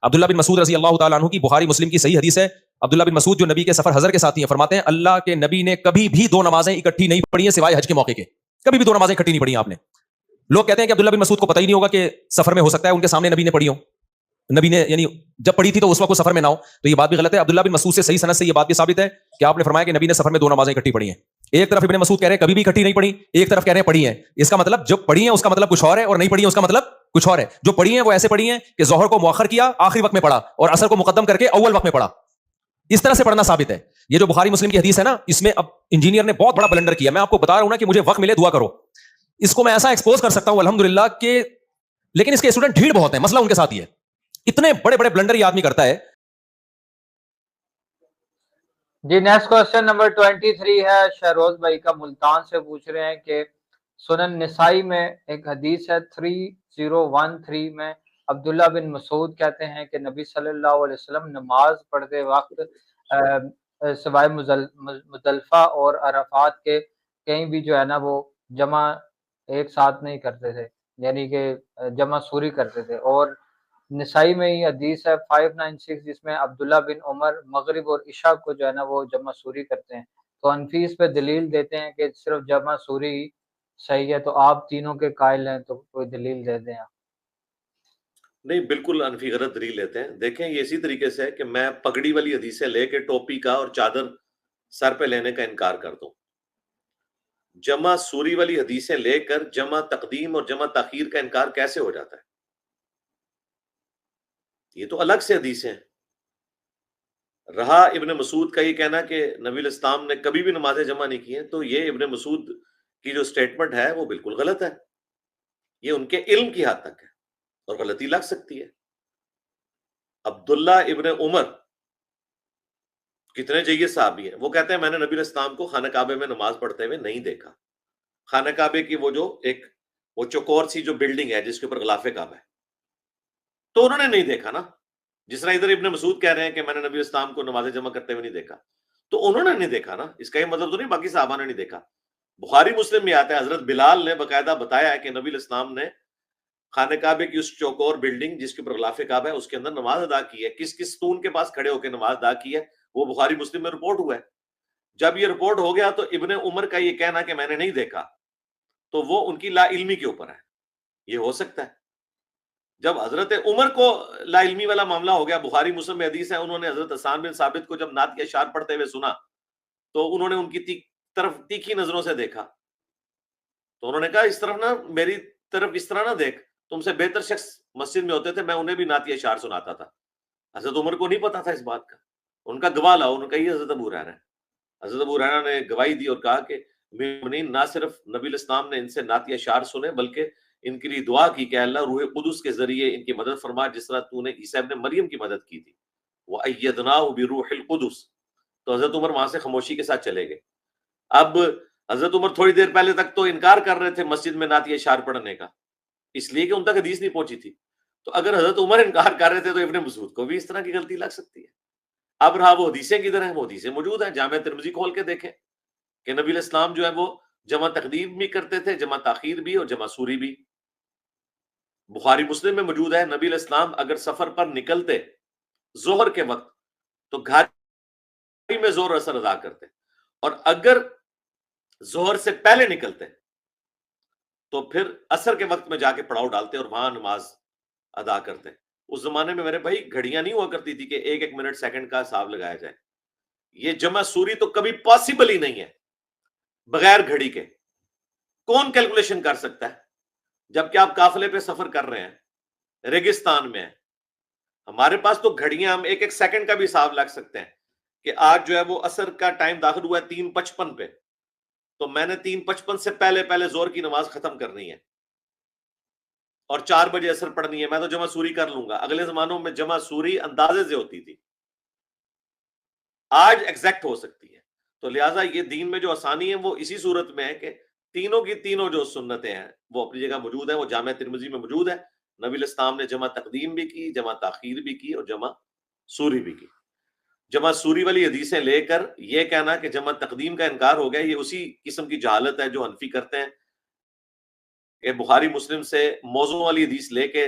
عبداللہ بن مسعود رضی اللہ تعالیٰ عنہ کی بخاری مسلم کی صحیح حدیث ہے. عبداللہ بن مسعود جو نبی کے سفر حضر کے ساتھی ہیں فرماتے ہیں اللہ کے نبی نے کبھی بھی 2 نمازیں اکٹھی نہیں پڑھی ہیں سوائے حج کے موقع کے. کبھی بھی 2 نمازیں اکٹھی نہیں پڑھی ہیں آپ نے. لوگ کہتے ہیں کہ عبداللہ بن مسعود کو پتہ ہی نہیں ہوگا کہ سفر میں ہو سکتا ہے ان کے سامنے نبی نے پڑھی ہو, نبی نے یعنی جب پڑھی تھی تو اس وقت سفر میں نہ ہو, تو یہ بات بھی غلط ہے. عبداللہ بن مسعود سے صحیح سند سے یہ بات بھی ثابت ہے کہ آپ نے فرمایا کہ نبی نے سفر میں 2 نمازیں اکٹھی پڑھی ہیں. ایک طرف ابن مسعود کہہ رہے ہیں کبھی بھی اکٹھی نہیں پڑھی, ایک طرف کہہ رہے ہیں پڑھی ہیں. اس کا مطلب جو پڑھی ہیں اس کا مطلب کچھ اور ہے, اور نہیں پڑھی ہیں اس کا مطلب کچھ اور ہے. جو پڑھی ہیں وہ ایسے پڑھی ہیں کہ ظہر کو مؤخر کیا آخری وقت میں پڑھا اور عصر کو مقدم کر کے اول وقت میں پڑھا. اس طرح سے پڑھنا ثابت ہے. یہ جو بخاری مسلم کی حدیث ہے نا, اس میں اب انجینئر نے بہت بڑا بلنڈر کیا. میں آپ کو بتا رہا ہوں نا کہ مجھے وقت ملے دعا کرو. اس کو میں ایسا ایکسپوز کر سکتا ہوں الحمدللہ کہ, لیکن اس کے اسٹوڈنٹ ڈھیڑ بہت ہیں. مسئلہ ان کے ساتھ ہی ہے, اتنے بڑے بڑے بلنڈر یہ آدمی کرتا ہے. جی نیکسٹ کوسچن نمبر 23 ہے, شہروز بھائی کا ملتان سے پوچھ رہے ہیں کہ سنن نسائی میں ایک حدیث ہے 3013 میں عبداللہ بن مسعود کہتے ہیں کہ نبی صلی اللہ علیہ وسلم نماز پڑھتے وقت سوائے مزدلفہ اور عرفات کے کہیں بھی جو ہے نا وہ جمع ایک ساتھ نہیں کرتے تھے, یعنی کہ جمع سوری کرتے تھے. اور نسائی میں ہی حدیث ہے 596 جس میں عبداللہ بن عمر مغرب اور عشاء کو جو ہے نا وہ جمع سوری کرتے ہیں. تو حنفی اس پہ دلیل دیتے ہیں کہ صرف جمع سوری صحیح ہے, تو آپ تینوں کے قائل ہیں تو کوئی دلیل دے دیں آپ. نہیں, بالکل انفی غلط دلیل لیتے ہیں. دیکھیں یہ اسی طریقے سے ہے کہ میں پگڑی والی حدیثیں لے کے ٹوپی کا اور چادر سر پہ لینے کا انکار کر دوں. جمع سوری والی حدیثیں لے کر جمع تقدیم اور جمع تاخیر کا انکار کیسے ہو جاتا ہے؟ یہ تو الگ سے حدیثیں ہیں. رہا ابن مسعود کا یہ کہنا کہ نبی الاسلام نے کبھی بھی نمازیں جمع نہیں کی ہیں, تو یہ ابن مسعود کی جو سٹیٹمنٹ ہے وہ بالکل غلط ہے. یہ ان کے علم کی حد تک ہے اور غلطی لگ سکتی ہے. عبداللہ ابن عمر کتنے جید صحابی ہیں, وہ کہتے ہیں میں نے نبی الاسلام کو خانہ کعبے میں نماز پڑھتے ہوئے نہیں دیکھا. خانہ کعبے کی وہ جو ایک وہ چوکور سی جو بلڈنگ ہے جس کے اوپر غلاف کعبہ ہے, تو انہوں نے نہیں دیکھا نا. جس طرح ادھر ابن مسعود کہہ رہے ہیں کہ میں نے نبی الاسلام کو نمازیں جمع کرتے ہوئے نہیں دیکھا, تو انہوں نے نہیں دیکھا نا. اس کا یہ مطلب تو نہیں باقی صحابہ نے نہیں دیکھا. بخاری مسلم میں آتا ہے حضرت بلال نے باقاعدہ بتایا ہے کہ نبی الاسلام نے خانہ کعبے کی اس چوکور بلڈنگ جس کے اوپر غلاف کعبہ ہے اس کے اندر نماز ادا کی ہے. کس کس ستون کے پاس کھڑے ہو کے نماز ادا کی ہے وہ بخاری مسلم میں رپورٹ ہوا ہے. جب یہ رپورٹ ہو گیا تو ابن عمر کا یہ کہنا کہ میں نے نہیں دیکھا تو وہ ان کی لا علمی کے اوپر ہے. یہ ہو سکتا ہے. جب حضرت عمر کو لا علمی والا معاملہ ہو گیا, بخاری مسلم میں حدیث ہے انہوں نے حضرت حسان بن ثابت کو جب نعت کے اشعار پڑھتے ہوئے سنا تو انہوں نے ان کی طرف تیکھی نظروں سے دیکھا, تو انہوں نے کہا اس طرف نہ, میری طرف اس طرح نہ دیکھ, تم سے بہتر شخص مسجد میں ہوتے تھے, میں انہیں بھی نعت اشعار سناتا تھا. حضرت عمر کو نہیں پتا تھا اس بات کا, ان کا گواہ لاؤ. انہوں نے کہا یہ حضرت ابو ہریرہ ہے. حضرت ابو ہریرہ نے گواہی دی اور کہا کہ مومنین نہ صرف نبی الاسلام نے ان سے نعت اشعار سنے بلکہ ان کے لیے دعا کی کہ اللہ روح قدس کے ذریعے ان کی مدد فرما جس طرح تو نے عیسیٰ ابن مریم کی مدد کی تھی. وَأَيَّدْنَاهُ بِرُوحِ الْقُدُسِ. تو حضرت عمر وہاں سے خاموشی کے ساتھ چلے گئے. اب حضرت عمر تھوڑی دیر پہلے تک تو انکار کر رہے تھے مسجد میں نعت اشعار پڑھنے کا, اس لیے کہ ان تک حدیث نہیں پہنچی تھی. تو اگر حضرت عمر انکار کر رہے تھے تو ابن مسعود کو بھی اس طرح کی غلطی لگ سکتی ہے. اب رہا وہ حدیثیں کدھر ہیں, وہ حدیثیں موجود ہیں. جامع ترمذی کھول کے دیکھیں کہ نبی الاسلام جو ہے وہ جمع تقدیم بھی کرتے تھے, جمع تاخیر بھی اور جمع سوری بھی. بخاری مسلم میں موجود ہے نبی الاسلام اگر سفر پر نکلتے ظہر کے وقت تو گھر میں ظہر اثر ادا کرتے, اور اگر ظہر سے پہلے نکلتے تو پھر عصر کے وقت میں جا کے پڑاؤ ڈالتے اور وہاں نماز ادا کرتے. اس زمانے میں میرے بھائی گھڑیاں نہیں ہوا کرتی تھی کہ ایک ایک منٹ سیکنڈ کا حساب لگایا جائے. یہ جمع سوری تو کبھی پاسبل ہی نہیں ہے بغیر گھڑی کے. کون کیلکولیشن کر سکتا ہے جبکہ آپ قافلے پہ سفر کر رہے ہیں, ریگستان میں ہیں. ہمارے پاس تو گھڑیاں, ہم ایک ایک سیکنڈ کا بھی حساب لگ سکتے ہیں کہ آج جو ہے وہ عصر کا ٹائم داخل ہوا ہے 3:55 پہ, تو میں نے 3:55 سے پہلے زور کی نماز ختم کرنی ہے اور 4 بجے عصر پڑھنی ہے. میں تو جمع سوری کر لوں گا. اگلے زمانوں میں جمع سوری اندازے سے ہوتی تھی, آج ایگزیکٹ ہو سکتی ہے. تو لہٰذا یہ دین میں جو آسانی ہے وہ اسی صورت میں ہے کہ تینوں کی تینوں جو سنتیں ہیں وہ اپنی جگہ موجود ہیں. وہ جامع ترمذی میں موجود ہے. نبی الاسلام نے جمع تقدیم بھی کی, جمع تاخیر بھی کی اور جمع سوری بھی کی. جمع سوری والی حدیثیں لے کر یہ کہنا کہ جمع تقدیم کا انکار ہو گیا, یہ اسی قسم کی جہالت ہے جو حنفی کرتے ہیں کہ بخاری مسلم سے موضوع والی حدیث لے کے